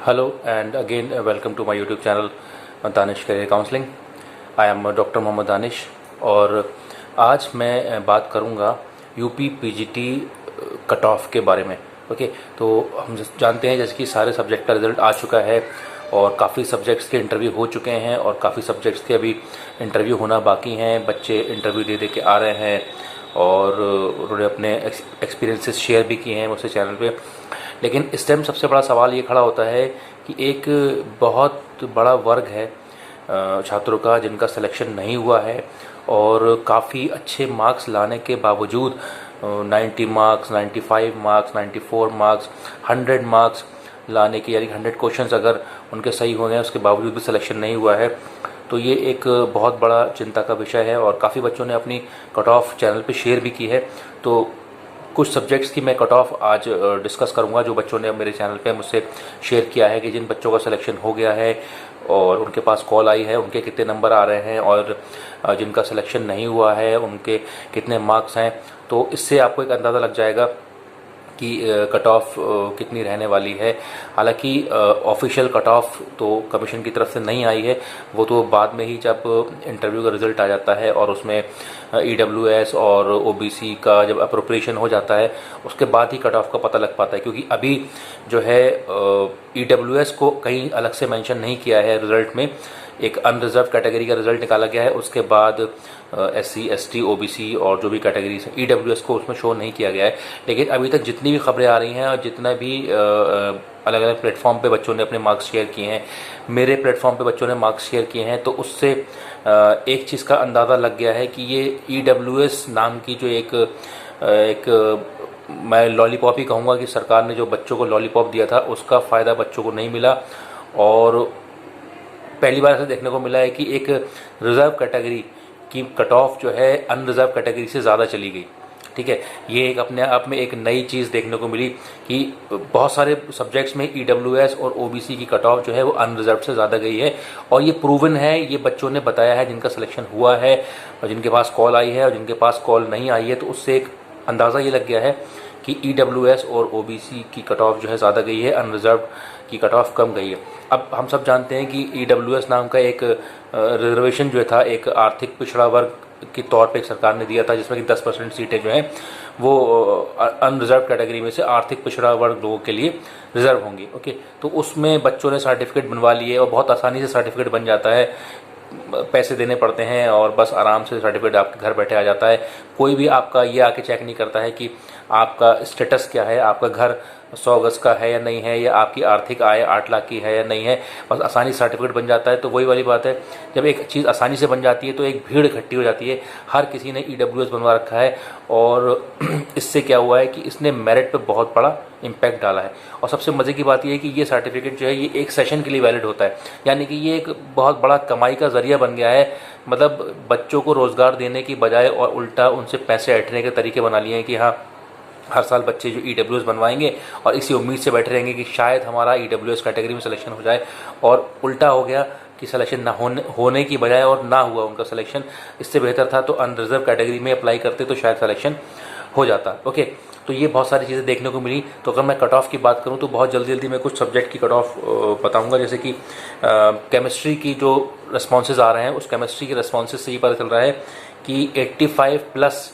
Hello and again welcome to my YouTube channel Danish career counselling. I am doctor Mohammad Danish और आज मैं बात करूंगा यूपी पीजीटी कट ऑफ के बारे में। ओके, तो हम जानते हैं जैसे कि सारे सब्जेक्ट का रिज़ल्ट आ चुका है और काफ़ी सब्जेक्ट्स के इंटरव्यू हो चुके हैं और काफ़ी सब्जेक्ट्स के अभी इंटरव्यू होना बाकी हैं। बच्चे इंटरव्यू दे के आ रहे हैं और उन्होंने अपने एक्सपीरियंसेस शेयर भी किए हैं मुझसे चैनल पे। लेकिन इस टाइम सबसे बड़ा सवाल ये खड़ा होता है कि एक बहुत बड़ा वर्ग है छात्रों का जिनका सिलेक्शन नहीं हुआ है और काफ़ी अच्छे मार्क्स लाने के बावजूद 90 मार्क्स, 95 मार्क्स, 94 मार्क्स, 100 मार्क्स लाने के यानी 100 क्वेश्चंस अगर उनके सही हो गए उसके बावजूद भी सिलेक्शन नहीं हुआ है। तो ये एक बहुत बड़ा चिंता का विषय है और काफ़ी बच्चों ने अपनी कट ऑफ चैनल पे शेयर भी की है। तो कुछ सब्जेक्ट्स की मैं कट ऑफ आज डिस्कस करूंगा जो बच्चों ने मेरे चैनल पे मुझसे शेयर किया है कि जिन बच्चों का सिलेक्शन हो गया है और उनके पास कॉल आई है उनके कितने नंबर आ रहे हैं और जिनका सिलेक्शन नहीं हुआ है उनके कितने मार्क्स हैं। तो इससे आपको एक अंदाज़ा लग जाएगा कि कट ऑफ कितनी रहने वाली है। हालांकि ऑफिशियल कट ऑफ तो कमीशन की तरफ से नहीं आई है, वो तो बाद में ही जब इंटरव्यू का रिज़ल्ट आ जाता है और उसमें ईडब्ल्यूएस और ओबीसी का जब अप्रोप्रिएशन हो जाता है उसके बाद ही कट ऑफ का पता लग पाता है। क्योंकि अभी जो है ईडब्ल्यूएस को कहीं अलग से मेंशन नहीं किया है रिज़ल्ट में, एक अनरिजर्व कैटेगरी का रिज़ल्ट निकाला गया है। उसके बाद एससी, एसटी, ओबीसी और जो भी कैटेगरीज हैं ईडब्ल्यूएस को उसमें शो नहीं किया गया है। लेकिन अभी तक जितनी भी खबरें आ रही हैं और जितना भी अलग अलग प्लेटफॉर्म पे बच्चों ने अपने मार्क्स शेयर किए हैं, मेरे प्लेटफॉर्म पे बच्चों ने मार्क्स शेयर किए हैं, तो उससे एक चीज़ का अंदाज़ा लग गया है कि ये ईडब्ल्यूएस नाम की जो एक मैं लॉलीपॉप ही कहूँगा कि सरकार ने जो बच्चों को लॉलीपॉप दिया था उसका फ़ायदा बच्चों को नहीं मिला। और पहली बार ऐसा देखने को मिला है कि एक रिज़र्व कैटेगरी की कट ऑफ जो है अनरिजर्व कैटेगरी से ज़्यादा चली गई। ठीक है, ये एक अपने आप में एक नई चीज़ देखने को मिली कि बहुत सारे सब्जेक्ट्स में ईडब्ल्यूएस और ओबीसी की कट ऑफ जो है वो अनरिजर्व से ज़्यादा गई है और ये प्रूवन है, ये बच्चों ने बताया है जिनका सिलेक्शन हुआ है और जिनके पास कॉल आई है और जिनके पास कॉल नहीं आई है। तो उससे एक अंदाज़ा ये लग गया है कि ईडब्ल्यूएस और ओबीसी की कट ऑफ जो है ज़्यादा गई है, अनरिजर्व की कट ऑफ कम गई है। अब हम सब जानते हैं कि ईडब्ल्यूएस नाम का एक रिजर्वेशन जो था एक आर्थिक पिछड़ा वर्ग के तौर पे एक सरकार ने दिया था जिसमें कि 10% सीटें जो हैं वो अनरिजर्व कैटेगरी में से आर्थिक पिछड़ा वर्ग लोगों के लिए रिजर्व होंगी। ओके, तो उसमें बच्चों ने सर्टिफिकेट बनवा लिए और बहुत आसानी से सर्टिफिकेट बन जाता है, पैसे देने पड़ते हैं और बस आराम से सर्टिफिकेट आपके घर बैठे आ जाता है। कोई भी आपका ये आके चेक नहीं करता है कि आपका स्टेटस क्या है, आपका घर 100 गज का है या नहीं है, या आपकी आर्थिक आय 8 लाख की है या नहीं है, बस आसानी से सर्टिफिकेट बन जाता है। तो वही वाली बात है, जब एक चीज़ आसानी से बन जाती है तो एक भीड़ इकट्ठी हो जाती है। हर किसी ने ईडब्ल्यूएस बनवा रखा है और इससे क्या हुआ है कि इसने मेरिट पे बहुत बड़ा इम्पैक्ट डाला है। और सबसे मज़े की बात यह है कि ये सर्टिफिकेट जो है ये एक सेशन के लिए वैलिड होता है, यानी कि ये एक बहुत बड़ा कमाई का जरिया बन गया है। मतलब बच्चों को रोज़गार देने की बजाय और उल्टा उनसे पैसे ऐंठने के तरीके बना लिए हैं कि हाँ, हर साल बच्चे जो ईडब्ल्यूएस बनवाएंगे और इसी उम्मीद से बैठे रहेंगे कि शायद हमारा ईडब्ल्यूएस कैटेगरी में सिलेक्शन हो जाए। और उल्टा हो गया कि सिलेक्शन ना होने की बजाय और ना हुआ उनका सिलेक्शन। इससे बेहतर था तो अनरिजर्व कैटेगरी में अप्लाई करते तो शायद सिलेक्शन हो जाता। ओके, तो ये बहुत सारी चीज़ें देखने को मिली। तो अगर मैं कट ऑफ की बात करूँ तो बहुत जल्दी मैं कुछ सब्जेक्ट की कट ऑफ बताऊँगा। जैसे कि केमिस्ट्री की जो रिस्पॉन्सेज आ रहे हैं उस केमिस्ट्री के रिस्पॉन्सेज से ये पता चल रहा है कि 85+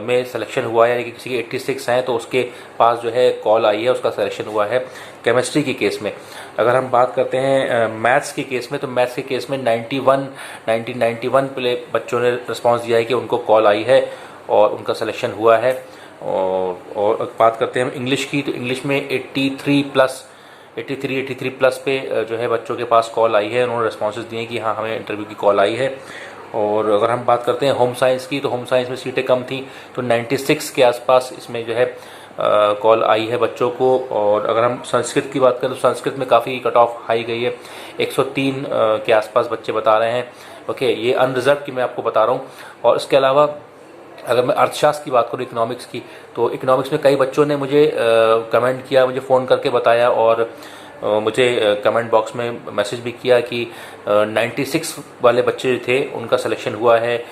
में सिलेक्शन हुआ है, यानी कि किसी के 86 हैं तो उसके पास जो है कॉल आई है, उसका सिलेक्शन हुआ है केमिस्ट्री की केस में। अगर हम बात करते हैं मैथ्स के केस में तो मैथ्स के केस में 1991 पे बच्चों ने रिस्पांस दिया है कि उनको कॉल आई है और उनका सिलेक्शन हुआ है। और बात करते हैं हम इंग्लिश की तो इंग्लिश में 83+ पे जो है बच्चों के पास कॉल आई है, उन्होंने रिस्पॉन्सेज दिए कि हाँ हमें इंटरव्यू की कॉल आई है। और अगर हम बात करते हैं होम साइंस की तो होम साइंस में सीटें कम थी तो 96 के आसपास इसमें जो है कॉल आई है बच्चों को। और अगर हम संस्कृत की बात करें तो संस्कृत में काफ़ी कट ऑफ हाई गई है, 103 के आसपास बच्चे बता रहे हैं। ओके, ये अनरिजर्व की मैं आपको बता रहा हूँ। और इसके अलावा अगर मैं अर्थशास्त्र की बात करूँ, इकोनॉमिक्स की, तो इकोनॉमिक्स में कई बच्चों ने मुझे कमेंट किया, मुझे फ़ोन करके बताया और मुझे कमेंट बॉक्स में मैसेज भी किया कि 96 वाले बच्चे जो थे उनका सिलेक्शन हुआ है।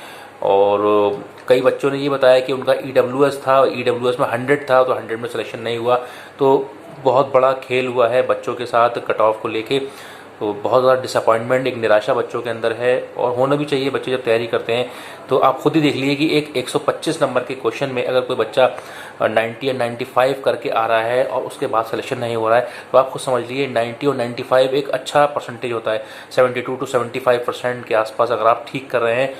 और कई बच्चों ने ये बताया कि उनका ईडब्ल्यूएस था, ईडब्ल्यूएस में 100 था तो 100 में सिलेक्शन नहीं हुआ। तो बहुत बड़ा खेल हुआ है बच्चों के साथ कट ऑफ को लेके। तो बहुत ज़्यादा डिसअपॉइंटमेंट, एक निराशा बच्चों के अंदर है, और होना भी चाहिए। बच्चे जब तैयारी करते हैं तो आप खुद ही देख लीजिए कि एक 125 नंबर के क्वेश्चन में अगर कोई बच्चा 90 या 95 करके आ रहा है और उसके बाद सिलेक्शन नहीं हो रहा है, तो आप खुद समझ लीजिए 90 और 95 एक अच्छा परसेंटेज होता है। 72 to 75% के आसपास अगर आप ठीक कर रहे हैं,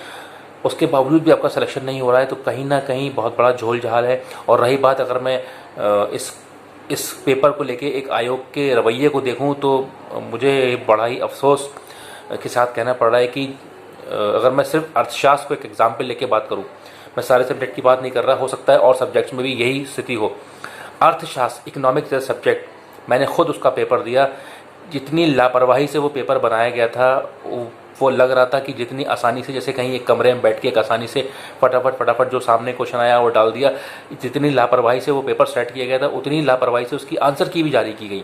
उसके बावजूद भी आपका सिलेक्शन नहीं हो रहा है, तो कहीं ना कहीं बहुत बड़ा झोल झाल है। और रही बात, अगर मैं इस पेपर को लेके एक आयोग के रवैये को देखूं, तो मुझे बड़ा ही अफसोस के साथ कहना पड़ रहा है कि अगर मैं सिर्फ अर्थशास्त्र को एक एग्जाम्पल लेके बात करूं, मैं सारे सब्जेक्ट की बात नहीं कर रहा, हो सकता है और सब्जेक्ट्स में भी यही स्थिति हो। अर्थशास्त्र, इकोनॉमिक्स जैसा सब्जेक्ट, मैंने खुद उसका पेपर दिया, जितनी लापरवाही से वो पेपर बनाया गया था, वो लग रहा था कि जितनी आसानी से, जैसे कहीं एक कमरे में बैठ के एक आसानी से फटाफट जो सामने क्वेश्चन आया वो डाल दिया, जितनी लापरवाही से वो पेपर सेट किया गया था, उतनी लापरवाही से उसकी आंसर की भी जारी की गई।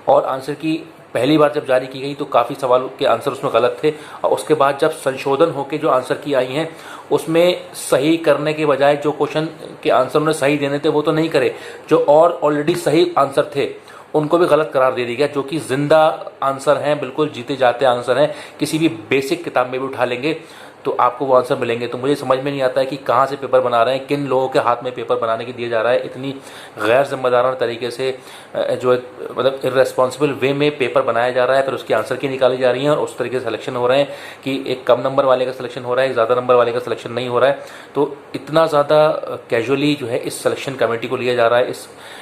और आंसर की पहली बार जब जारी की गई तो काफ़ी सवालों के आंसर उसमें गलत थे, और उसके बाद जब संशोधन होकर जो आंसर की आई हैं, उसमें सही करने के बजाय जो क्वेश्चन के आंसर उन्हें सही देने थे वो तो नहीं करे, जो और ऑलरेडी सही आंसर थे उनको भी गलत करार दे दिया गया, जो कि जिंदा आंसर हैं, बिल्कुल जीते जाते आंसर हैं। किसी भी बेसिक किताब में भी उठा लेंगे तो आपको वो आंसर मिलेंगे। तो मुझे समझ में नहीं आता है कि कहाँ से पेपर बना रहे हैं, किन लोगों के हाथ में पेपर बनाने के दिया जा रहा है। इतनी गैर जिम्मेदाराना तरीके से जो मतलब इर्रेस्पॉन्सिबल वे में पेपर बनाया जा रहा है, फिर उसकी आंसर की निकाली जा रही है और उस तरीके से सिलेक्शन हो रहे हैं कि एक कम नंबर वाले का सिलेक्शन हो रहा है, एक ज़्यादा नंबर वाले का सिलेक्शन नहीं हो रहा है। तो इतना ज़्यादा कैजुअली जो है इस सिलेक्शन कमेटी को लिया जा रहा है,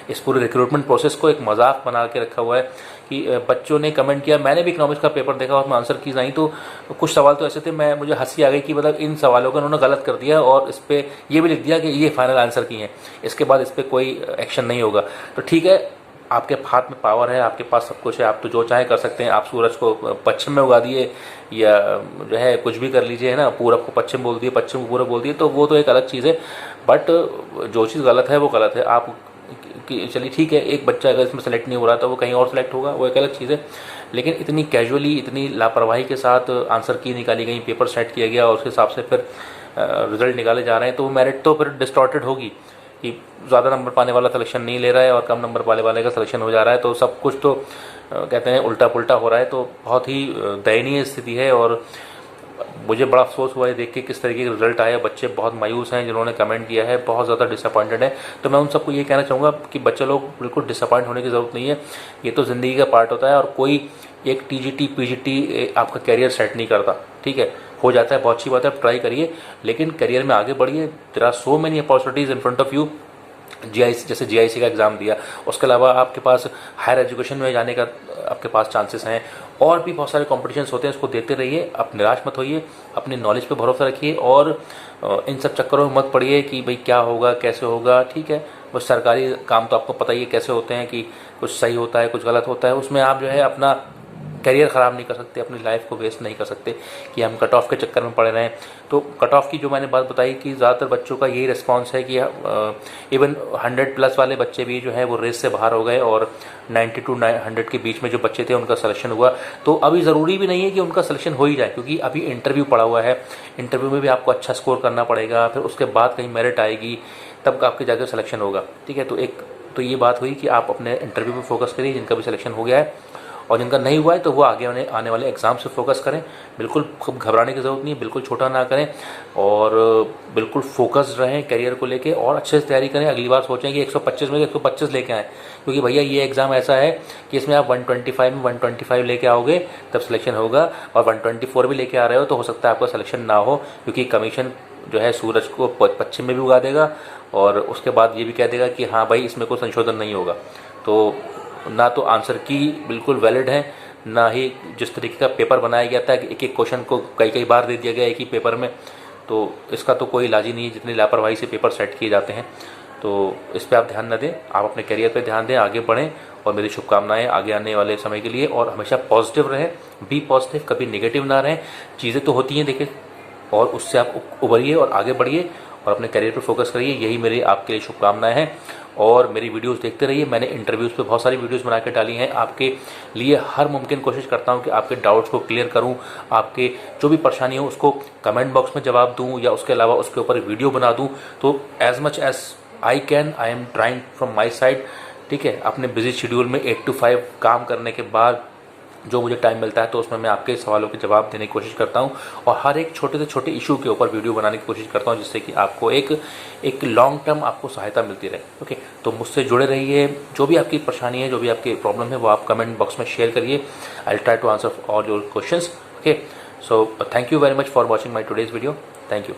इस पूरे रिक्रूटमेंट प्रोसेस को एक मजाक बना के रखा हुआ है कि बच्चों ने कमेंट किया। मैंने भी इकोनॉमिक्स का पेपर देखा और मैं आंसर की आई, तो कुछ सवाल तो ऐसे थे, मुझे हंसी आ गई कि मतलब इन सवालों को उन्होंने गलत कर दिया और इस पर ये भी लिख दिया कि ये फाइनल आंसर की हैं, इसके बाद इस पर कोई एक्शन नहीं होगा। तो ठीक है, आपके हाथ में पावर है, आपके पास सब कुछ है, आप तो जो चाहे कर सकते हैं। आप सूरज को पश्चिम में उगा दिए या जो है कुछ भी कर लीजिए, है ना, पूरब को पश्चिम बोल दिए, पश्चिम को पूरब बोल दिए, तो वो तो एक अलग चीज़ है। बट जो चीज़ गलत है वो गलत है। आप कि चलिए ठीक है, एक बच्चा अगर इसमें सेलेक्ट नहीं हो रहा तो वो कहीं और सेलेक्ट होगा, वो एक अलग चीज़ है। लेकिन इतनी कैजुअली, इतनी लापरवाही के साथ आंसर की निकाली गई, पेपर सेट किया गया और उसके हिसाब से फिर रिजल्ट निकाले जा रहे हैं, तो मेरिट तो फिर डिस्टॉर्टेड होगी कि ज़्यादा नंबर पाने वाला सिलेक्शन नहीं ले रहा है और कम नंबर पाने वाले का सिलेक्शन हो जा रहा है। तो सब कुछ तो कहते हैं उल्टा पुल्टा हो रहा है। तो बहुत ही दयनीय स्थिति है और मुझे बड़ा अफसोस हुआ है देख के किस तरीके के रिजल्ट आए। बच्चे बहुत मायूस हैं, जिन्होंने कमेंट किया है बहुत ज़्यादा डिसअपॉइंटेड है। तो मैं उन सबको ये कहना चाहूँगा कि बच्चे लोग बिल्कुल डिसअपॉइंट होने की ज़रूरत नहीं है, ये तो ज़िंदगी का पार्ट होता है और कोई एक टीजीटी पीजीटी आपका कैरियर सेट नहीं करता। ठीक है, हो जाता है, बहुत अच्छी बात है, आप ट्राई करिए, लेकिन करियर में आगे बढ़िए। There are so many opportunities in front of you. GIC, जैसे जीआईसी का एग्ज़ाम दिया, उसके अलावा आपके पास हायर एजुकेशन में जाने का आपके पास चांसेस हैं, और भी बहुत सारे कॉम्पिटिशन्स होते हैं, उसको देते रहिए। आप निराश मत होइए, अपनी नॉलेज पे भरोसा रखिए और इन सब चक्करों में मत पड़िए कि भाई क्या होगा कैसे होगा। ठीक है, वो सरकारी काम तो आपको पता ही है कैसे होते हैं कि कुछ सही होता है कुछ गलत होता है, उसमें आप जो है अपना करियर ख़राब नहीं कर सकते, अपनी लाइफ को वेस्ट नहीं कर सकते कि हम कट ऑफ के चक्कर में पड़े रहें। तो कट ऑफ की जो मैंने बात बताई कि ज़्यादातर बच्चों का यही रिस्पांस है कि इवन 100+ वाले बच्चे भी जो है वो रेस से बाहर हो गए और 90 to 100 के बीच में जो बच्चे थे उनका सिलेक्शन हुआ। तो अभी ज़रूरी भी नहीं है कि उनका सिलेक्शन हो ही जाए, क्योंकि अभी इंटरव्यू पड़ा हुआ है, इंटरव्यू में भी आपको अच्छा स्कोर करना पड़ेगा, फिर उसके बाद कहीं मेरिट आएगी, तब आपके जाकर सिलेक्शन होगा। ठीक है, तो ये बात हुई कि आप अपने इंटरव्यू पे फोकस करिए, जिनका भी सिलेक्शन हो गया है, और जिनका नहीं हुआ है तो वो आगे आने वाले एग्ज़ाम से फोकस करें। बिल्कुल खूब घबराने की ज़रूरत नहीं है, बिल्कुल छोटा ना करें और बिल्कुल फोकस्ड रहें करियर को लेके और अच्छे से तैयारी करें। अगली बार सोचें कि 125 में 125 लेके आएँ, क्योंकि भैया ये एग्ज़ाम ऐसा है कि इसमें आप 125 में 125 लेके आओगे तब सिलेक्शन होगा, और 124 भी लेके आ रहे हो तो हो सकता है आपका सिलेक्शन ना हो, क्योंकि कमीशन जो है सूरज को पश्चिम में भी उगा देगा और उसके बाद ये भी कह देगा कि हाँ भाई इसमें कोई संशोधन नहीं होगा। तो ना तो आंसर की बिल्कुल वैलिड है, ना ही जिस तरीके का पेपर बनाया गया था कि एक एक क्वेश्चन को कई बार दे दिया गया एक ही पेपर में, तो इसका तो कोई इलाज ही नहीं है जितनी लापरवाही से पेपर सेट किए जाते हैं। तो इस पर आप ध्यान न दें, आप अपने करियर पे ध्यान दें, आगे बढ़ें और मेरी शुभकामनाएं आगे आने वाले समय के लिए। और हमेशा पॉजिटिव रहें, बी पॉजिटिव, कभी नेगेटिव ना रहें। चीज़ें तो होती हैं देखिए, और उससे आप उभरिए और आगे बढ़िए और अपने करियर पर फोकस करिए। यही मेरी आपके लिए शुभकामनाएं हैं। और मेरी वीडियोस देखते रहिए, मैंने इंटरव्यूज़ पे बहुत सारी वीडियोस बना के डाली हैं, आपके लिए हर मुमकिन कोशिश करता हूं कि आपके डाउट्स को क्लियर करूं, आपके जो भी परेशानी हो उसको कमेंट बॉक्स में जवाब दूं या उसके अलावा उसके ऊपर वीडियो बना दूं। तो as much as I can, I am trying from my side ठीक है। अपने बिजी शेड्यूल में 8 to 5 काम करने के बाद जो मुझे टाइम मिलता है तो उसमें मैं आपके सवालों के जवाब देने की कोशिश करता हूं और हर एक छोटे से छोटे इशू के ऊपर वीडियो बनाने की कोशिश करता हूं, जिससे कि आपको एक लॉन्ग टर्म आपको सहायता मिलती रहे। ओके, तो मुझसे जुड़े रहिए। जो भी आपकी परेशानी है, जो भी आपकी प्रॉब्लम है, वो आप कमेंट बॉक्स में शेयर करिए। I will try to answer all your questions. Okay, so thank you very much for watching my today's video. Thank you.